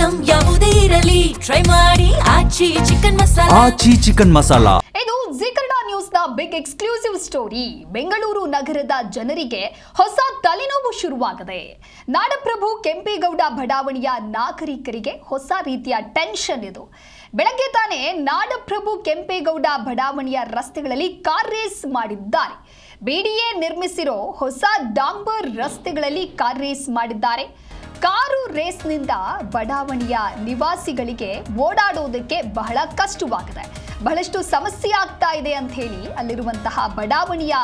Item ಯಾವುದೇ ಇರಲಿ try ಮಾಡಿ ಆಚಿ ಚಿಕನ್ ಮಸಾಲಾ. ಇದು ಜೀ ಕನ್ನಡ ನ್ಯೂಸ್ ನ ಬಿಗ್ ಎಕ್ಸ್ಕ್ಲೂಸಿವ್ ಸ್ಟೋರಿ. ಬೆಂಗಳೂರು ನಗರದ ಜನರಿಗೆ ಹೊಸ ತಲೆನೋವು ಶುರುವಾಗಿದೆ. ನಾಡಪ್ರಭು ಕೆಂಪೇಗೌಡ ಬಡಾವಣೆಯ ನಾಗರಿಕರಿಗೆ ಹೊಸ ರೀತಿಯ ಟೆನ್ಷನ್ ಇದು. ಬೆಳಗ್ಗೆ ತಾನೇ ನಾಡಪ್ರಭು ಕೆಂಪೇಗೌಡ ಬಡಾವಣೆಯ ರಸ್ತೆಗಳಲ್ಲಿ ಕಾರ್ ರೇಸ್ ಮಾಡಿದ್ದಾರೆ. ಬಿಡಿಎ ನಿರ್ಮಿಸಿರೋ ಹೊಸ ಡಾಂಬರ್ ರಸ್ತೆಗಳಲ್ಲಿ ಕಾರ್ ರೇಸ್ ಮಾಡಿದ್ದಾರೆ. ಕಾರು ರೇಸ್ನಿಂದ ಬಡಾವಣೆಯ ನಿವಾಸಿಗಳಿಗೆ ಓಡಾಡೋದಕ್ಕೆ ಬಹಳ ಕಷ್ಟವಾಗಿದೆ, ಬಹಳಷ್ಟು ಸಮಸ್ಯೆ ಆಗ್ತಾ ಇದೆ ಅಂತ ಹೇಳಿ ಅಲ್ಲಿರುವಂತಹ ಬಡಾವಣೆಯ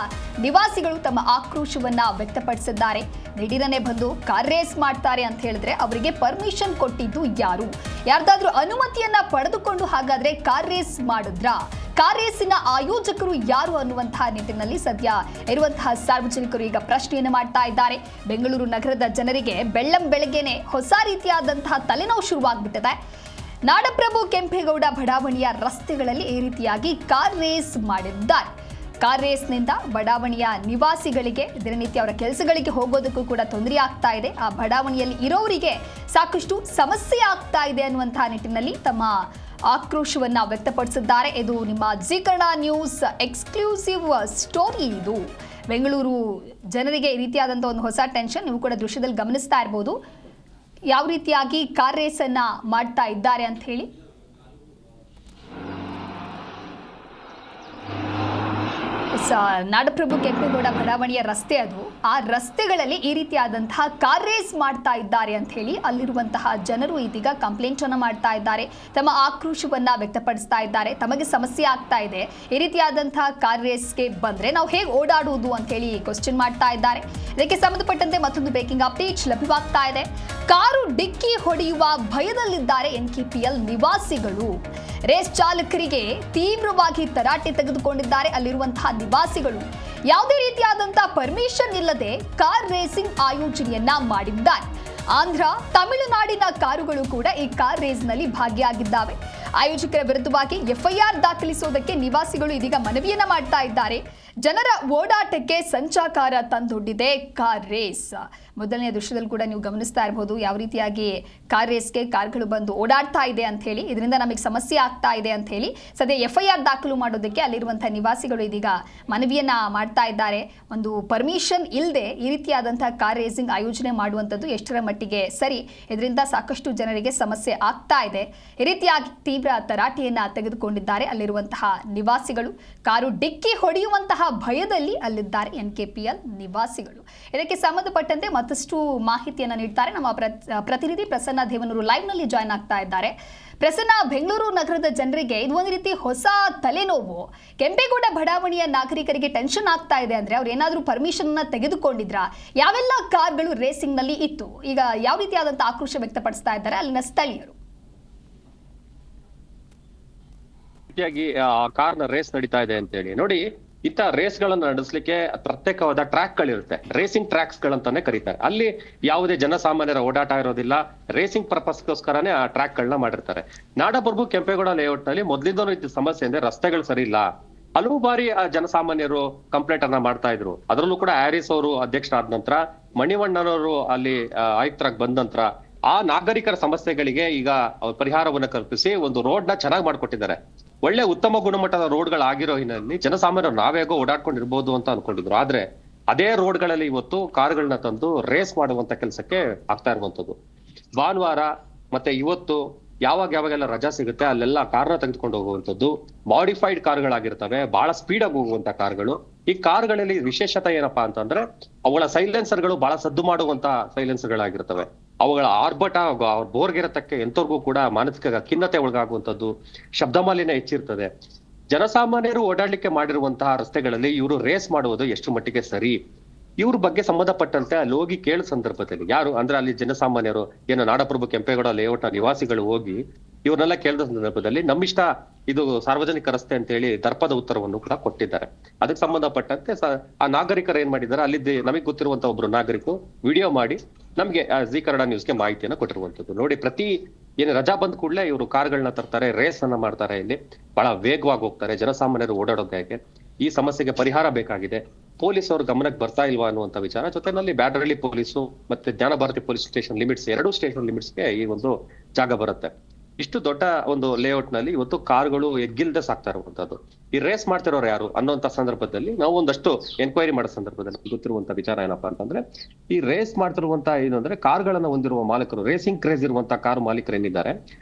ನಿವಾಸಿಗಳು ತಮ್ಮ ಆಕ್ರೋಶವನ್ನ ವ್ಯಕ್ತಪಡಿಸಿದ್ದಾರೆ. ದಿಢೀರನೆ ಬಂದು ಕಾರ್ ರೇಸ್ ಮಾಡ್ತಾರೆ ಅಂತ ಹೇಳಿದ್ರೆ ಅವರಿಗೆ ಪರ್ಮಿಷನ್ ಕೊಟ್ಟಿದ್ದು ಯಾರು? ಯಾರ್ದಾದ್ರೂ ಅನುಮತಿಯನ್ನ ಪಡೆದುಕೊಂಡು ಹಾಗಾದ್ರೆ ಕಾರ್ ರೇಸ್ ಮಾಡಿದ್ರಾ? ಕಾರ್ ರೇಸಿನ ಆಯೋಜಕರು ಯಾರು ಅನ್ನುವಂತಹ ನಿಟ್ಟಿನಲ್ಲಿ ಸದ್ಯ ಇರುವಂತಹ ಸಾರ್ವಜನಿಕರು ಈಗ ಪ್ರಶ್ನೆಯನ್ನು ಮಾಡ್ತಾ ಇದ್ದಾರೆ. ಬೆಂಗಳೂರು ನಗರದ ಜನರಿಗೆ ಬೆಳ್ಳಂಬೆಳಗ್ಗೆನೆ ಹೊಸ ರೀತಿಯಾದಂತಹ ತಲೆನೋವು ಶುರುವಾಗ್ಬಿಟ್ಟಿದೆ. ನಾಡಪ್ರಭು ಕೆಂಪೇಗೌಡ ಬಡಾವಣೆಯ ರಸ್ತೆಗಳಲ್ಲಿ ಈ ರೀತಿಯಾಗಿ ಕಾರ್ ರೇಸ್ ಮಾಡಿದ್ದಾರೆ. ಕಾರ್ ರೇಸ್ನಿಂದ ಬಡಾವಣೆಯ ನಿವಾಸಿಗಳಿಗೆ ದಿನನಿತ್ಯ ಅವರ ಕೆಲಸಗಳಿಗೆ ಹೋಗೋದಕ್ಕೂ ಕೂಡ ತೊಂದರೆ ಆಗ್ತಾ ಇದೆ. ಆ ಬಡಾವಣೆಯಲ್ಲಿ ಇರೋರಿಗೆ ಸಾಕಷ್ಟು ಸಮಸ್ಯೆ ಆಗ್ತಾ ಇದೆ ಅನ್ನುವಂತಹ ನಿಟ್ಟಿನಲ್ಲಿ ತಮ್ಮ ಆಕ್ರೋಶವನ್ನ ವ್ಯಕ್ತಪಡಿಸಿದ್ದಾರೆ. ಇದು ನಿಮ್ಮ Zee Kannada news exclusive story. ಇದು ಬೆಂಗಳೂರು ಜನರಿಗೆ ಈ ರೀತಿಯಾದಂತಹ ಒಂದು ಹೊಸ ಟೆನ್ಷನ್ ನೀವು ಕೂಡ ದೃಶ್ಯದಲ್ಲಿ ಗಮನಿಸ್ತಾ ಇರಬಹುದು. ಯಾವ ರೀತಿಯಾಗಿ ಕಾರ್ ರೇಸ್ ಅನ್ನ ಮಾಡ್ತಾ ಇದ್ದಾರೆ ಅಂತ ಹೇಳಿ. ನಾಡಪ್ರಭು ಕೆಂಪೇಗೌಡ ಬಡಾವಣೆಯ ರಸ್ತೆ ಅದು. ಆ ರಸ್ತೆಗಳಲ್ಲಿ ಈ ರೀತಿಯಾದಂತಹ ಕಾರ್ ರೇಸ್ ಮಾಡ್ತಾ ಇದ್ದಾರೆ ಅಂತ ಹೇಳಿ ಅಲ್ಲಿರುವಂತಹ ಜನರು ಇದೀಗ ಕಂಪ್ಲೇಂಟ್ ಅನ್ನ ಮಾಡ್ತಾ ಇದ್ದಾರೆ. ತಮ್ಮ ಆಕ್ರೋಶವನ್ನ ವ್ಯಕ್ತಪಡಿಸ್ತಾ ಇದ್ದಾರೆ. ತಮಗೆ ಸಮಸ್ಯೆ ಆಗ್ತಾ ಇದೆ, ಈ ರೀತಿಯಾದಂತಹ ಕಾರ್ ರೇಸ್ಗೆ ಬಂದ್ರೆ ನಾವು ಹೇಗೆ ಓಡಾಡುವುದು ಅಂತ ಹೇಳಿ ಕ್ವಶನ್ ಮಾಡ್ತಾ ಇದ್ದಾರೆ. ಇದಕ್ಕೆ ಸಂಬಂಧಪಟ್ಟಂತೆ ಮತ್ತೊಂದು ಬ್ರೇಕಿಂಗ್ ಅಪ್ಡೇಟ್ ಲಭ್ಯವಾಗ್ತಾ ಇದೆ. ಕಾರು ಡಿಕ್ಕಿ ಹೊಡೆಯುವ ಭಯದಲ್ಲಿದ್ದಾರೆ ಎನ್ಕೆಪಿಎಲ್ ನಿವಾಸಿಗಳು. ರೇಸ್ ಚಾಲಕರಿಗೆ ತೀವ್ರವಾಗಿ ತರಾಟೆ ತೆಗೆದುಕೊಂಡಿದ್ದಾರೆ ಅಲ್ಲಿರುವಂತಹ ನಿವಾಸಿಗಳು. ಯಾವುದೇ ರೀತಿಯಾದಂತಹ ಪರ್ಮಿಷನ್ ಇಲ್ಲದೆ ಕಾರ್ ರೇಸಿಂಗ್ ಆಯೋಜನೆಯನ್ನ ಮಾಡಿದ್ದಾರೆ. ಆಂಧ್ರ, ತಮಿಳುನಾಡಿನ ಕಾರುಗಳು ಕೂಡ ಈ ಕಾರ್ ರೇಸ್ನಲ್ಲಿ ಭಾಗಿಯಾಗಿದ್ದಾವೆ. ಆಯೋಜಕರ ವಿರುದ್ಧವಾಗಿ ಎಫ್ಐಆರ್ ದಾಖಲಿಸುವುದಕ್ಕೆ ನಿವಾಸಿಗಳು ಇದೀಗ ಮನವಿಯನ್ನ ಮಾಡ್ತಾ ಇದ್ದಾರೆ. ಜನರ ಓಡಾಟಕ್ಕೆ ಸಂಚಾಕಾರ ತಂದೊಡ್ಡಿದೆ ಕಾರ್ ರೇಸ್. ಮೊದಲನೇ ದೃಶ್ಯದಲ್ಲಿ ಕೂಡ ನೀವು ಗಮನಿಸ್ತಾ ಇರಬಹುದು ಯಾವ ರೀತಿಯಾಗಿ ಕಾರ್ ರೇಸ್ಗೆ ಕಾರ್ಗಳು ಬಂದು ಓಡಾಡ್ತಾ ಇದೆ ಅಂತ ಹೇಳಿ. ಇದರಿಂದ ನಮಗೆ ಸಮಸ್ಯೆ ಆಗ್ತಾ ಇದೆ ಅಂತ ಹೇಳಿ ಸದ್ಯ ಎಫ್ಐಆರ್ ದಾಖಲು ಮಾಡೋದಕ್ಕೆ ಅಲ್ಲಿರುವಂತಹ ನಿವಾಸಿಗಳು ಇದೀಗ ಮನವಿಯನ್ನ ಮಾಡ್ತಾ ಇದ್ದಾರೆ. ಒಂದು ಪರ್ಮಿಷನ್ ಇಲ್ಲದೆ ಈ ರೀತಿಯಾದಂತಹ ಕಾರ್ ರೇಸಿಂಗ್ ಆಯೋಜನೆ ಮಾಡುವಂಥದ್ದು ಎಷ್ಟರ ಮಟ್ಟಿಗೆ ಸರಿ? ಇದರಿಂದ ಸಾಕಷ್ಟು ಜನರಿಗೆ ಸಮಸ್ಯೆ ಆಗ್ತಾ ಇದೆ. ಈ ರೀತಿಯಾಗಿ ತೀವ್ರ ತರಾಟೆಯನ್ನ ತೆಗೆದುಕೊಂಡಿದ್ದಾರೆ ಅಲ್ಲಿರುವಂತಹ ನಿವಾಸಿಗಳು. ಕಾರು ಡಿಕ್ಕಿ ಹೊಡೆಯುವಂತಹ ಭಯದಲ್ಲಿ ಅಲ್ಲಿದ್ದಾರೆ ಎನ್ಕೆಪಿಎಲ್ ನಿವಾಸಿಗಳು. ಇದಕ್ಕೆ ಸಂಬಂಧಪಟ್ಟಂತೆ ಮತ್ತಷ್ಟು ಮಾಹಿತಿಯನ್ನು ನೀಡ್ತಾರೆ ನಮ್ಮ ಪ್ರತಿನಿಧಿ ಪ್ರಸನ್ನ ದೇವನೂರು ಲೈವ್ ನಲ್ಲಿ ಜಾಯ್ನ್ ಆಗ್ತಾ ಇದ್ದಾರೆ. ಪ್ರಸನ್ನ, ಬೆಂಗಳೂರು ನಗರದ ಜನರಿಗೆ ಇದು ಒಂದು ರೀತಿ ಹೊಸ ತಲೆನೋವು. ಕೆಂಪೇಗೌಡ ಬಡಾವಣೆಯ ನಾಗರಿಕರಿಗೆ ಟೆನ್ಷನ್ ಆಗ್ತಾ ಇದೆ ಅಂದ್ರೆ ಅವ್ರು ಏನಾದ್ರೂ ಪರ್ಮಿಷನ್ ಅನ್ನ ತೆಗೆದುಕೊಂಡಿದ್ರಾ? ಯಾವೆಲ್ಲ ಕಾರ್ಗಳು ರೇಸಿಂಗ್ ನಲ್ಲಿ ಇತ್ತು? ಈಗ ಯಾವ ರೀತಿಯಾದಂತಹ ಆಕ್ರೋಶ ವ್ಯಕ್ತಪಡಿಸ್ತಾ ಇದ್ದಾರೆ ಅಲ್ಲಿನ ಸ್ಥಳೀಯರು? ಕಾರ್ನ ರೇಸ್ ನಡೀತಾ ಇದೆ ಅಂತ ಹೇಳಿ ನೋಡಿ, ಇಂಥ ರೇಸ್ ಗಳನ್ನ ನಡೆಸಲಿಕ್ಕೆ ಪ್ರತ್ಯೇಕವಾದ ಟ್ರ್ಯಾಕ್ ಗಳಿರುತ್ತೆ. ರೇಸಿಂಗ್ ಟ್ರ್ಯಾಕ್ಸ್ ಗಳಂತಾನೆ ಕರೀತಾರೆ. ಅಲ್ಲಿ ಯಾವುದೇ ಜನಸಾಮಾನ್ಯರ ಓಡಾಟ ಇರೋದಿಲ್ಲ. ರೇಸಿಂಗ್ ಪರ್ಪಸ್ಗೋಸ್ಕರನೇ ಆ ಟ್ರ್ಯಾಕ್ ಗಳನ್ನ ಮಾಡಿರ್ತಾರೆ. ನಾಡಪ್ರಭು ಕೆಂಪೇಗೌಡ ಲೇಔಟ್ ನಲ್ಲಿ ಮೊದಲಿಂದನೂ ಇದ್ದ ಸಮಸ್ಯೆ ಅಂದ್ರೆ ರಸ್ತೆಗಳು ಸರಿ ಇಲ್ಲ. ಹಲವು ಬಾರಿ ಆ ಜನಸಾಮಾನ್ಯರು ಕಂಪ್ಲೇಂಟ್ ಅನ್ನ ಮಾಡ್ತಾ ಇದ್ರು. ಅದರಲ್ಲೂ ಕೂಡ ಹ್ಯಾರಿಸ್ ಅವರು ಅಧ್ಯಕ್ಷರಾದ ನಂತರ, ಮಣಿವಣ್ಣನವರು ಅಲ್ಲಿ ಆಯುಕ್ತರಾಗಿ ಬಂದ ನಂತರ ಆ ನಾಗರಿಕರ ಸಮಸ್ಯೆಗಳಿಗೆ ಈಗ ಪರಿಹಾರವನ್ನು ಕಲ್ಪಿಸಿ ಒಂದು ರೋಡ್ ನ ಚೆನ್ನಾಗಿ ಮಾಡ್ಕೊಟ್ಟಿದ್ದಾರೆ. ಒಳ್ಳೆ ಉತ್ತಮ ಗುಣಮಟ್ಟದ ರೋಡ್ಗಳಾಗಿರೋ ಹಿನ್ನೆಲೆಯಲ್ಲಿ ಜನಸಾಮಾನ್ಯರು ನಾವೇಗೋ ಓಡಾಡ್ಕೊಂಡಿರ್ಬೋದು ಅಂತ ಅನ್ಕೊಂಡಿದ್ರು. ಆದ್ರೆ ಅದೇ ರೋಡ್ಗಳಲ್ಲಿ ಇವತ್ತು ಕಾರುಗಳನ್ನ ತಂದು ರೇಸ್ ಮಾಡುವಂತ ಕೆಲಸಕ್ಕೆ ಆಗ್ತಾ ಇರುವಂತದ್ದು. ಭಾನುವಾರ ಮತ್ತೆ ಇವತ್ತು ಯಾವಾಗೆಲ್ಲ ರಜಾ ಸಿಗುತ್ತೆ ಅಲ್ಲೆಲ್ಲ ಕಾರ್ನ ತೆಗೆದುಕೊಂಡು ಹೋಗುವಂತದ್ದು. ಮಾಡಿಫೈಡ್ ಕಾರ್ಗಳಾಗಿರ್ತವೆ, ಬಹಳ ಸ್ಪೀಡ್ ಆಗಿ ಹೋಗುವಂತ ಕಾರ್ಗಳು. ಈ ಕಾರ್ಗಳಲ್ಲಿ ವಿಶೇಷತೆ ಏನಪ್ಪಾ ಅಂತಂದ್ರೆ ಅವುಗಳ ಸೈಲೆನ್ಸರ್ಗಳು ಬಹಳ ಸದ್ದು ಮಾಡುವಂತ ಸೈಲೆನ್ಸರ್ಗಳಾಗಿರ್ತವೆ. ಅವುಗಳ ಆರ್ಭಟ ಬೋರ್ಗಿರತಕ್ಕೆ ಎಂತವ್ರಿಗೂ ಕೂಡ ಮಾನಸಿಕ ಖಿನ್ನತೆ ಒಳಗಾಗುವಂತದ್ದು, ಶಬ್ದ ಮಾಲಿನ್ಯ ಹೆಚ್ಚಿರ್ತದೆ. ಜನಸಾಮಾನ್ಯರು ಓಡಾಡ್ಲಿಕ್ಕೆ ಮಾಡಿರುವಂತಹ ರಸ್ತೆಗಳಲ್ಲಿ ಇವರು ರೇಸ್ ಮಾಡುವುದು ಎಷ್ಟು ಮಟ್ಟಿಗೆ ಸರಿ? ಇವ್ರ ಬಗ್ಗೆ ಸಂಬಂಧಪಟ್ಟಂತೆ ಅಲ್ಲಿ ಹೋಗಿ ಕೇಳೋ ಸಂದರ್ಭದಲ್ಲಿ ಯಾರು ಅಂದ್ರೆ ಅಲ್ಲಿ ಜನಸಾಮಾನ್ಯರು ಏನು ನಾಡಪ್ರಭು ಕೆಂಪೇಗೌಡ ಲೇಔಟ್ ನಿವಾಸಿಗಳು ಹೋಗಿ ಇವ್ರನ್ನೆಲ್ಲ ಕೇಳಿದ ಸಂದರ್ಭದಲ್ಲಿ ನಮ್ಮಿಷ್ಟ ಇದು ಸಾರ್ವಜನಿಕ ರಸ್ತೆ ಅಂತ ಹೇಳಿ ದರ್ಪದ ಉತ್ತರವನ್ನು ಕೂಡ ಕೊಟ್ಟಿದ್ದಾರೆ. ಅದಕ್ಕೆ ಸಂಬಂಧಪಟ್ಟಂತೆ ಆ ನಾಗರಿಕರು ಏನ್ ಮಾಡಿದ್ದಾರೆ, ಅಲ್ಲಿದ್ದ ನಮಗೆ ಗೊತ್ತಿರುವಂತ ಒಬ್ರು ನಾಗರಿಕರು ವಿಡಿಯೋ ಮಾಡಿ ನಮ್ಗೆ ಜೀ ಕನ್ನಡ ನ್ಯೂಸ್ಗೆ ಮಾಹಿತಿಯನ್ನು ಕೊಟ್ಟಿರುವಂತದ್ದು. ನೋಡಿ, ಪ್ರತಿ ಏನು ರಜಾ ಬಂದ ಕೂಡಲೇ ಇವರು ಕಾರ್ಗಳನ್ನ ತರ್ತಾರೆ, ರೇಸ್ ಅನ್ನ ಮಾಡ್ತಾರೆ. ಇಲ್ಲಿ ಬಹಳ ವೇಗವಾಗಿ ಹೋಗ್ತಾರೆ. ಜನಸಾಮಾನ್ಯರು ಓಡಾಡೋಕೆ ಈ ಸಮಸ್ಯೆಗೆ ಪರಿಹಾರ ಬೇಕಾಗಿದೆ. ಪೊಲೀಸ್ ಅವ್ರ ಗಮನಕ್ಕೆ ಬರ್ತಾ ಇಲ್ವಾ ಅನ್ನುವಂತ ವಿಚಾರ ಜೊತೆನಲ್ಲಿ ಬ್ಯಾಡರಳ್ಳಿ ಪೊಲೀಸು ಮತ್ತೆ Jnana Bharathi police station limits, 2 station ಲಿಮಿಟ್ಸ್ಗೆ ಈ ಒಂದು ಜಾಗ ಬರುತ್ತೆ. ಇಷ್ಟು ದೊಡ್ಡ ಒಂದು ಲೇಔಟ್ ನಲ್ಲಿ ಇವತ್ತು ಕಾರ್ಗಳು ಎಗ್ಗಿಲ್ದೆ ಸಾಕ್ತಾ ಇರುವಂತದ್ದು. ಈ ರೇಸ್ ಮಾಡ್ತಿರೋರು ಯಾರು ಅನ್ನೋಂತ ಸಂದರ್ಭದಲ್ಲಿ ನಾವು ಒಂದಷ್ಟು ಎನ್ಕ್ವೈರಿ ಮಾಡೋ ಸಂದರ್ಭದಲ್ಲಿ ಗೊತ್ತಿರುವಂತ ವಿಚಾರ ಏನಪ್ಪಾ ಅಂತಂದ್ರೆ, ಈ ರೇಸ್ ಮಾಡ್ತಿರುವಂತ ಏನಂದ್ರೆ ಕಾರ್ಗಳನ್ನ ಹೊಂದಿರುವ ಮಾಲೀಕರು, ರೇಸಿಂಗ್ ಕ್ರೇಜ್ ಇರುವಂತ ಕಾರ್ ಮಾಲೀಕರು ಏನಿದ್ದಾರೆ,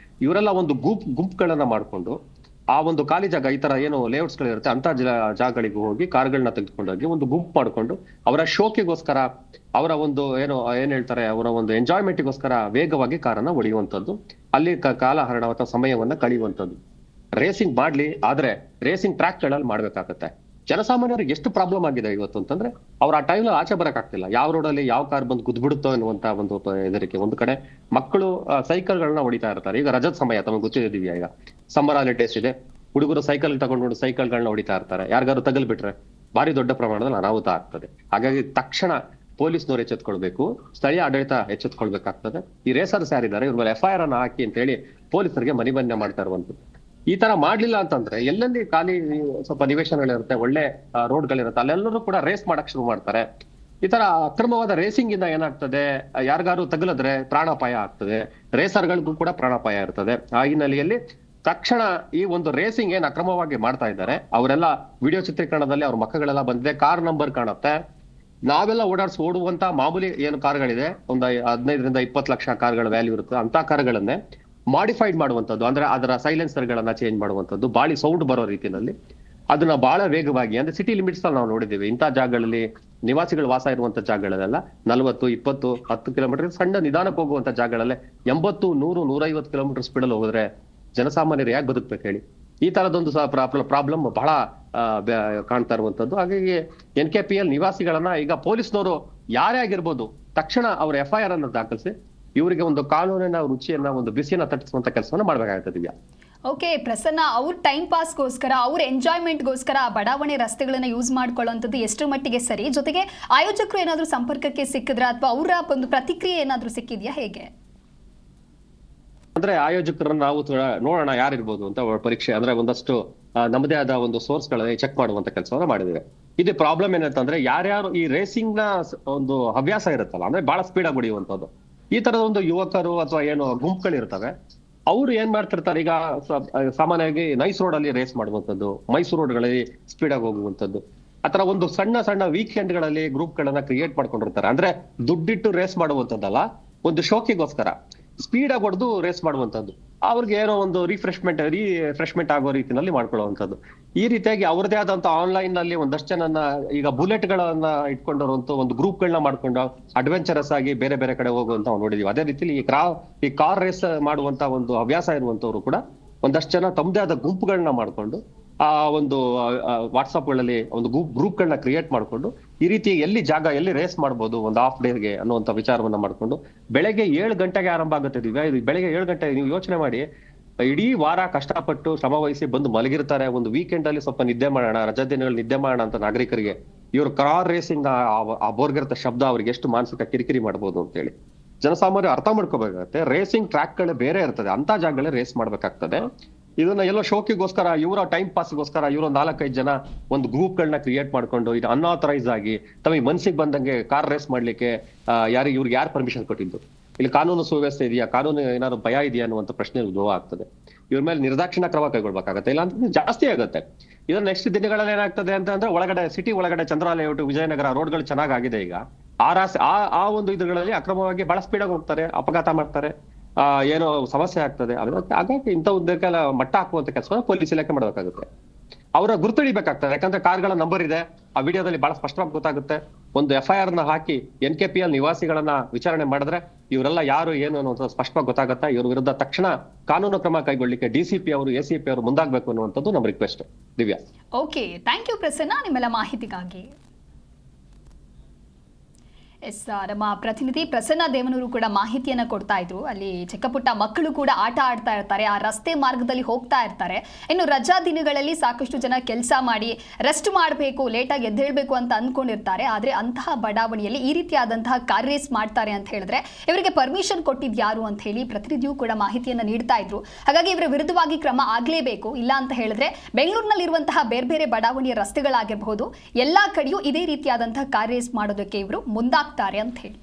ಇವರೆಲ್ಲ ಒಂದು ಗುಂಪುಗಳನ್ನ ಮಾಡ್ಕೊಂಡು ಆ ಒಂದು ಖಾಲಿ ಜಾಗ, ಈ ತರ ಏನು ಲೇಔಟ್ಸ್ ಗಳಿರುತ್ತೆ ಅಂತ ಜಾಗಗಳಿಗೆ ಹೋಗಿ ಕಾರ್ಗಳನ್ನ ತೆಗೆದುಕೊಂಡೋಗಿ ಒಂದು ಗುಂಪು ಮಾಡ್ಕೊಂಡು ಅವರ ಶೋಕಿಗೋಸ್ಕರ, ಅವರ ಒಂದು ಏನ್ ಹೇಳ್ತಾರೆ, ಅವರ ಒಂದು ಎಂಜಾಯ್ಮೆಂಟ್ಗೋಸ್ಕರ ವೇಗವಾಗಿ ಕಾರನ್ನ ಹೊಡೆಯುವಂತದ್ದು, ಅಲ್ಲಿ ಕಾಲಹರಣ ಅಥವಾ ಸಮಯವನ್ನ ಕಳೆಯುವಂತದ್ದು. ರೇಸಿಂಗ್ ಮಾಡ್ಲಿ, ಆದ್ರೆ ರೇಸಿಂಗ್ ಟ್ರ್ಯಾಕ್ ಗಳಲ್ಲಿ ಮಾಡ್ಬೇಕಾಗತ್ತೆ. ಜನಸಾಮಾನ್ಯರಿಗೆ ಎಷ್ಟು ಪ್ರಾಬ್ಲಮ್ ಆಗಿದೆ ಇವತ್ತು ಅಂತಂದ್ರೆ, ಅವ್ರ ಆ ಟೈಮ್ ಆಚೆ ಬರಕ್ ಆಗ್ತಿಲ್ಲ. ಯಾವ ರೋಡಲ್ಲಿ ಯಾವ ಕಾರ್ ಬಂದು ಗುದ್ಬಿಡುತ್ತೋ ಅನ್ನುವಂತ ಒಂದು ಹೆದರಿಕೆ. ಒಂದು ಕಡೆ ಮಕ್ಕಳು ಸೈಕಲ್ಗಳನ್ನ ಹೊಡಿತಾ ಇರ್ತಾರೆ. ಈಗ ರಜದ ಸಮಯ ತಮಗೆ ಗೊತ್ತಿದ್ದೀವಿ, ಈಗ ಸಮ್ಮರ್ ಹಾಲಿಡೇಸ್ ಇದೆ, ಹುಡುಗರು ಸೈಕಲ್ ತಗೊಂಡು ಸೈಕಲ್ಗಳನ್ನ ಹೊಡಿತಾ ಇರ್ತಾರೆ. ಯಾರಿಗಾರು ತಗಲ್ ಬಿಟ್ರೆ ಭಾರಿ ದೊಡ್ಡ ಪ್ರಮಾಣದಲ್ಲಿ ಅನಾಹುತ ಆಗ್ತದೆ. ಹಾಗಾಗಿ ತಕ್ಷಣ ಪೊಲೀಸ್ನವ್ರು ಎಚ್ಚೆತ್ಕೊಳ್ಬೇಕು, ಸ್ಥಳೀಯ ಆಡಳಿತ ಎಚ್ಚೆತ್ಕೊಳ್ಬೇಕಾಗ್ತದೆ. ಈ ರೇಸರ್ಸ್ ಯಾರಿದ್ದಾರೆ ಇವ್ರ ಮೇಲೆ FIR ಅನ್ನ ಹಾಕಿ ಅಂತ ಹೇಳಿ ಪೊಲೀಸರಿಗೆ ಮನವಿಯನ್ನ ಮಾಡ್ತಾ ಇರುವಂತದ್ದು. ಈ ತರ ಮಾಡ್ಲಿಲ್ಲ ಅಂತಂದ್ರೆ, ಎಲ್ಲೆಲ್ಲಿ ಖಾಲಿ ಸ್ವಲ್ಪ ನಿವೇಶನಗಳಿರುತ್ತೆ, ಒಳ್ಳೆ ರೋಡ್ಗಳಿರುತ್ತೆ, ಅಲ್ಲೆಲ್ಲರೂ ಕೂಡ ರೇಸ್ ಮಾಡಕ್ ಶುರು ಮಾಡ್ತಾರೆ. ಈ ತರ ಅಕ್ರಮವಾದ ರೇಸಿಂಗ್ ಇಂದ ಏನಾಗ್ತದೆ, ಯಾರಿಗಾರು ತಗುಲಿದ್ರೆ ಪ್ರಾಣಾಪಾಯ ಆಗ್ತದೆ, ರೇಸರ್ಗಳಿಗೂ ಕೂಡ ಪ್ರಾಣಾಪಾಯ ಇರ್ತದೆ. ಆ ಹಿನ್ನೆಲೆಯಲ್ಲಿ ತಕ್ಷಣ ಈ ಒಂದು ರೇಸಿಂಗ್ ಏನ್ ಅಕ್ರಮವಾಗಿ ಮಾಡ್ತಾ ಇದ್ದಾರೆ, ಅವರೆಲ್ಲ ವಿಡಿಯೋ ಚಿತ್ರೀಕರಣದಲ್ಲಿ ಅವ್ರ ಮಕ್ಕಳೆಲ್ಲ ಬಂದಿದೆ, ಕಾರ್ ನಂಬರ್ ಕಾಣುತ್ತೆ. ನಾವೆಲ್ಲ ಓಡುವಂತ ಮಾಮೂಲಿ ಏನು ಕಾರ್ಗಳಿದೆ, ಒಂದು 15 ರಿಂದ 20 ಲಕ್ಷ ಕಾರ್ಗಳ ವ್ಯಾಲ್ಯೂ ಇರುತ್ತೆ, ಅಂತ ಕಾರ್ಗಳನ್ನೇ ಮಾಡಿಫೈಡ್ ಮಾಡುವಂತದ್ದು, ಅಂದ್ರೆ ಅದರ ಸೈಲೆನ್ಸರ್ ಗಳನ್ನ ಚೇಂಜ್ ಮಾಡುವಂತದ್ದು, ಬಾಳಿ ಸೌಂಡ್ ಬರೋ ರೀತಿಯಲ್ಲಿ ಅದನ್ನ ಬಹಳ ವೇಗವಾಗಿ, ಅಂದ್ರೆ ಸಿಟಿ ಲಿಮಿಟ್ಸ್ ನಾವು ನೋಡಿದ್ದೀವಿ. ಇಂಥ ಜಾಗಗಳಲ್ಲಿ ನಿವಾಸಿಗಳು ವಾಸ ಇರುವಂತ ಜಾಗಗಳಲ್ಲೆಲ್ಲ 40, 20, 10 ಕಿಲೋಮೀಟರ್ ಸಣ್ಣ ನಿಧಾನಕ್ಕೆ ಹೋಗುವಂತ ಜಾಗಗಳಲ್ಲೇ 80, 100, 150 ಕಿಲೋಮೀಟರ್ ಸ್ಪೀಡ್ ಅಲ್ಲಿ ಹೋದ್ರೆ ಜನಸಾಮಾನ್ಯರು ಯಾಕೆ ಬದುಕ್ಬೇಕು ಹೇಳಿ? ಈ ತರದೊಂದು ಪ್ರಾಬ್ಲಮ್ ಬಹಳ ಕಾಣ್ತಾ ಇರುವಂತದ್ದು. ಹಾಗಾಗಿ NKPL ನಿವಾಸಿಗಳನ್ನ ಈಗ ಪೊಲೀಸ್ನವರು ಯಾರೇ ಆಗಿರ್ಬೋದು ತಕ್ಷಣ ಅವ್ರ FIR ಅನ್ನು ದಾಖಲಿಸಿ ಇವರಿಗೆ ಒಂದು ಕಾನೂನಿನ ರುಚಿಯನ್ನ, ಒಂದು ಬಿಸಿಯನ್ನ ತಟ್ಟಿಸುವಂತ ಕೆಲಸವನ್ನ ಮಾಡ್ಬೇಕಾಗ್ತದೆ. ದಿವ್ಯಾ, ಓಕೆ ಪ್ರಸನ್ನ, ಅವ್ರ ಟೈಮ್ ಪಾಸ್ಗೋಸ್ಕರ, ಅವ್ರ ಎಂಜಾಯ್ಮೆಂಟ್ಗೋಸ್ಕರ ಬಡಾವಣೆ ರಸ್ತೆಗಳನ್ನ ಯೂಸ್ ಮಾಡ್ಕೊಳ್ಳೋಂಥದ್ದು ಎಷ್ಟರ ಮಟ್ಟಿಗೆ ಸರಿ? ಜೊತೆಗೆ ಆಯೋಜಕರು ಏನಾದರೂ ಸಂಪರ್ಕಕ್ಕೆ ಸಿಕ್ಕಿದ್ರ ಅಥವಾ ಅವರ ಒಂದು ಪ್ರತಿಕ್ರಿಯೆ ಏನಾದರೂ ಸಿಕ್ಕಿದ್ಯಾ, ಹೇಗೆ? ಅಂದ್ರೆ ಆಯೋಜಕರನ್ನ ನಾವು ನೋಡೋಣ ಯಾರಿರ್ಬೋದು ಅಂತ ಪರೀಕ್ಷೆ, ಅಂದ್ರೆ ಒಂದಷ್ಟು ನಮ್ಮದೇ ಆದ ಒಂದು ಸೋರ್ಸ್ ಗಳಲ್ಲಿ ಚೆಕ್ ಮಾಡುವಂತ ಕೆಲಸವನ್ನ ಮಾಡಿದ್ದೇವೆ. ಇದು ಪ್ರಾಬ್ಲಮ್ ಏನಂತಂದ್ರೆ, ಯಾರ್ಯಾರು ಈ ರೇಸಿಂಗ್ ನ ಒಂದು ಹವ್ಯಾಸ ಇರುತ್ತಲ್ಲ, ಅಂದ್ರೆ ಬಹಳ ಸ್ಪೀಡ್ ಆಗಿ ಹೊಡೆಯುವಂತದ್ದು, ಈ ತರದ ಒಂದು ಯುವಕರು ಅಥವಾ ಏನು ಗುಂಪುಗಳಿರ್ತವೆ, ಅವ್ರು ಏನ್ ಮಾಡ್ತಿರ್ತಾರೆ, ಈಗ ಸಾಮಾನ್ಯವಾಗಿ ನೈಸ್ ರೋಡ್ ಅಲ್ಲಿ ರೇಸ್ ಮಾಡುವಂತದ್ದು, ಮೈಸೂರು ರೋಡ್ಗಳಲ್ಲಿ ಸ್ಪೀಡ್ ಆಗಿ ಹೋಗುವಂತದ್ದು, ಆತರ ಒಂದು ಸಣ್ಣ ಸಣ್ಣ ವೀಕೆಂಡ್ ಗಳಲ್ಲಿ ಗ್ರೂಪ್ ಗಳನ್ನ ಕ್ರಿಯೇಟ್ ಮಾಡ್ಕೊಂಡಿರ್ತಾರೆ. ಅಂದ್ರೆ ದುಡ್ಡಿಟ್ಟು ರೇಸ್ ಮಾಡುವಂತದ್ದಲ್ಲ, ಒಂದು ಶೋಕಿಗೋಸ್ಕರ ಸ್ಪೀಡ್ ಆಗಿ ಹೊಡೆದು ರೇಸ್ ಮಾಡುವಂತದ್ದು, ಅವ್ರಿಗೆ ಏನೋ ಒಂದು ರಿಫ್ರೆಶ್ಮೆಂಟ್ ಆಗೋ ರೀತಿಯಲ್ಲಿ ಮಾಡ್ಕೊಳ್ಳುವಂಥದ್ದು. ಈ ರೀತಿಯಾಗಿ ಅವ್ರದೇ ಆದಂತ ಆನ್ಲೈನ್ ನಲ್ಲಿ ಒಂದಷ್ಟು ಜನನ್ನ, ಈಗ ಬುಲೆಟ್ ಗಳನ್ನ ಇಟ್ಕೊಂಡಿರುವಂತ ಒಂದು ಗ್ರೂಪ್ ಗಳನ್ನ ಮಾಡ್ಕೊಂಡು ಅಡ್ವೆಂಚರಸ್ ಆಗಿ ಬೇರೆ ಬೇರೆ ಕಡೆ ಹೋಗುವಂತ ನಾವು ನೋಡಿದೀವಿ. ಅದೇ ರೀತಿಲಿ ಈ ಕಾರ್ ರೇಸ್ ಮಾಡುವಂತ ಒಂದು ಹವ್ಯಾಸ ಇರುವಂತವ್ರು ಕೂಡ ಒಂದಷ್ಟು ಜನ ತಮ್ಮದೇ ಆದ ಗುಂಪುಗಳನ್ನ ಮಾಡ್ಕೊಂಡು ಆ ಒಂದು ವಾಟ್ಸ್ಆಪ್ ಗಳಲ್ಲಿ ಒಂದು ಗ್ರೂಪ್ ಗಳನ್ನ ಕ್ರಿಯೇಟ್ ಮಾಡ್ಕೊಂಡು ಈ ರೀತಿ ಎಲ್ಲಿ ರೇಸ್ ಮಾಡ್ಬೋದು ಒಂದು ಹಾಫ್ ಡೇಗೆ ಅನ್ನುವಂತ ವಿಚಾರವನ್ನ ಮಾಡ್ಕೊಂಡು ಬೆಳಗ್ಗೆ 7 ಗಂಟೆಗೆ ಆರಂಭ ಆಗುತ್ತೆ. ಇದು ಬೆಳಗ್ಗೆ 7 ಗಂಟೆ, ನೀವು ಯೋಚನೆ ಮಾಡಿ, ಇಡೀ ವಾರ ಕಷ್ಟಪಟ್ಟು ಶ್ರಮ ವಹಿಸಿ ಬಂದು ಮಲಗಿರ್ತಾರೆ. ಒಂದು ವೀಕೆಂಡ್ ಅಲ್ಲಿ ಸ್ವಲ್ಪ ನಿದ್ದೆ ಮಾಡೋಣ, ರಜಾ ದಿನಗಳು ನಿದ್ದೆ ಮಾಡೋಣ ಅಂತ ನಾಗರಿಕರಿಗೆ ಇವ್ರು ಕಾರ್ ರೇಸಿಂಗ್ ಆ ಬೋರ್ಗಿರ್ತ ಶಬ್ದ ಅವ್ರಿಗೆ ಎಷ್ಟು ಮಾನಸಿಕ ಕಿರಿಕಿರಿ ಮಾಡ್ಬೋದು ಅಂತ ಹೇಳಿ ಜನಸಾಮಾನ್ಯರು ಅರ್ಥ ಮಾಡ್ಕೋಬೇಕಾಗತ್ತೆ. ರೇಸಿಂಗ್ ಟ್ರ್ಯಾಕ್ ಗಳು ಬೇರೆ ಇರ್ತದೆ, ಅಂತ ಜಾಗಗಳೇ ರೇಸ್ ಮಾಡ್ಬೇಕಾಗ್ತದೆ. ಇದನ್ನ ಎಲ್ಲೋ ಶೋಕಿಗೋಸ್ಕರ, ಇವರ ಟೈಮ್ ಪಾಸ್ಗೋಸ್ಕರ ಇವರು 4-5 ಜನ ಒಂದು ಗ್ರೂಪ್ ಗಳನ್ನ ಕ್ರಿಯೇಟ್ ಮಾಡ್ಕೊಂಡು ಇದು ಅನ್ಆಥರೈಸ್ ಆಗಿ ತಮಗೆ ಮನ್ಸಿಗೆ ಬಂದಂಗೆ ಕಾರ್ ರೇಸ್ ಮಾಡ್ಲಿಕ್ಕೆ ಇವ್ರಿಗೆ ಯಾರು ಪರ್ಮಿಷನ್ ಕೊಟ್ಟಿದ್ದು? ಇಲ್ಲಿ ಕಾನೂನು ಸುವ್ಯವಸ್ಥೆ ಇದೆಯಾ, ಕಾನೂನು ಏನಾದ್ರು ಭಯ ಇದೆಯಾ ಅನ್ನುವಂತ ಪ್ರಶ್ನೆ ಉದ್ಭವ ಆಗ್ತದೆ. ಇವ್ರ ಮೇಲೆ ನಿರ್ದಾಕ್ಷಿಣ್ಯ ಕ್ರಮ ಕೈಗೊಳ್ಬೇಕಾಗತ್ತೆ, ಇಲ್ಲ ಅಂತಂದ್ರೆ ಜಾಸ್ತಿ ಆಗುತ್ತೆ. ಇದನ್ನ ನೆಕ್ಸ್ಟ್ ದಿನಗಳಲ್ಲಿ ಏನಾಗ್ತದೆ ಅಂತಂದ್ರೆ, ಒಳಗಡೆ ಸಿಟಿ ಒಳಗಡೆ ಚಂದ್ರ ಲೇಔಟ್, ವಿಜಯನಗರ ರೋಡ್ಗಳು ಚೆನ್ನಾಗಿದೆ. ಈಗ ಆ ಒಂದು ಇದುಗಳಲ್ಲಿ ಅಕ್ರಮವಾಗಿ ಬಹಳ ಸ್ಪೀಡ್ ಆಗಿ ಹೋಗ್ತಾರೆ, ಅಪಘಾತ ಮಾಡ್ತಾರೆ, ಏನೋ ಸಮಸ್ಯೆ ಆಗ್ತದೆ. ಹಾಗಾಗಿ ಇಂಥ ಉದ್ದಕ್ಕೆಲ್ಲ ಮಟ್ಟ ಹಾಕುವಂತ ಕೆಲಸ ಪೊಲೀಸ್ ಇಲಾಖೆ ಮಾಡಬೇಕಾಗುತ್ತೆ. ಅವರ ಗುರುತಿಡಿಬೇಕಾಗ್ತದೆ, ಯಾಕಂದ್ರೆ ಕಾರ್ಗಳ ನಂಬರ್ ಇದೆ, ಆ ವಿಡಿಯೋದಲ್ಲಿ ಬಹಳ ಸ್ಪಷ್ಟವಾಗಿ ಗೊತ್ತಾಗುತ್ತೆ. ಒಂದು FIR ನ ಹಾಕಿ NKPL ನಿವಾಸಿಗಳನ್ನ ವಿಚಾರಣೆ ಮಾಡಿದ್ರೆ ಇವರೆಲ್ಲ ಯಾರು ಏನು ಅನ್ನೋದು ಸ್ಪಷ್ಟವಾಗಿ ಗೊತ್ತಾಗುತ್ತೆ. ಇವ್ರ ವಿರುದ್ಧ ತಕ್ಷಣ ಕಾನೂನು ಕ್ರಮ ಕೈಗೊಳ್ಳಿಕ್ಕೆ DCP ಅವರು, ACP ಅವರು ಮುಂದಾಗಬೇಕು ಅನ್ನುವಂಥದ್ದು ನಮ್ಮ request. Divya, okay, thank you Prasanna ನಿಮ್ಮೆಲ್ಲ ಮಾಹಿತಿಗಾಗಿ. ನಮ್ಮ ಪ್ರತಿನಿಧಿ ಪ್ರಸನ್ನ ದೇವನೂರು ಕೂಡ ಮಾಹಿತಿಯನ್ನು ಕೊಡ್ತಾ ಇದ್ರು. ಅಲ್ಲಿ ಚಿಕ್ಕಪುಟ್ಟ ಮಕ್ಕಳು ಕೂಡ ಆಟ ಆಡ್ತಾ ಇರ್ತಾರೆ, ಆ ರಸ್ತೆ ಮಾರ್ಗದಲ್ಲಿ ಹೋಗ್ತಾ ಇರ್ತಾರೆ. ಇನ್ನು ರಜಾ ದಿನಗಳಲ್ಲಿ ಸಾಕಷ್ಟು ಜನ ಕೆಲಸ ಮಾಡಿ ರೆಸ್ಟ್ ಮಾಡಬೇಕು, ಲೇಟಾಗಿ ಎದ್ದೇಳಬೇಕು ಅಂತ ಅಂದ್ಕೊಂಡಿರ್ತಾರೆ. ಆದರೆ ಅಂತಹ ಬಡಾವಣೆಯಲ್ಲಿ ಈ ರೀತಿಯಾದಂತಹ ಕಾರ್ ರೇಸ್ ಮಾಡ್ತಾರೆ ಅಂತ ಹೇಳಿದ್ರೆ ಇವರಿಗೆ ಪರ್ಮಿಷನ್ ಕೊಟ್ಟಿದ್ದು ಯಾರು ಅಂತ ಹೇಳಿ ಪ್ರತಿನಿಧಿಯು ಕೂಡ ಮಾಹಿತಿಯನ್ನು ನೀಡ್ತಾ ಇದ್ರು. ಹಾಗಾಗಿ ಇವರ ವಿರುದ್ಧವಾಗಿ ಕ್ರಮ ಆಗಲೇಬೇಕು. ಇಲ್ಲ ಅಂತ ಹೇಳಿದ್ರೆ ಬೆಂಗಳೂರಿನಲ್ಲಿರುವಂತಹ ಬೇರೆ ಬೇರೆ ಬಡಾವಣೆಯ ರಸ್ತೆಗಳಾಗಿರಬಹುದು, ಎಲ್ಲಾ ಕಡೆಯೂ ಇದೇ ರೀತಿಯಾದಂತಹ ಕಾರ್ ರೇಸ್ ಮಾಡೋದಕ್ಕೆ ಇವರು ಮುಂದಾಗ್ತಾರೆ ಅಂತ ಹೇಳಿ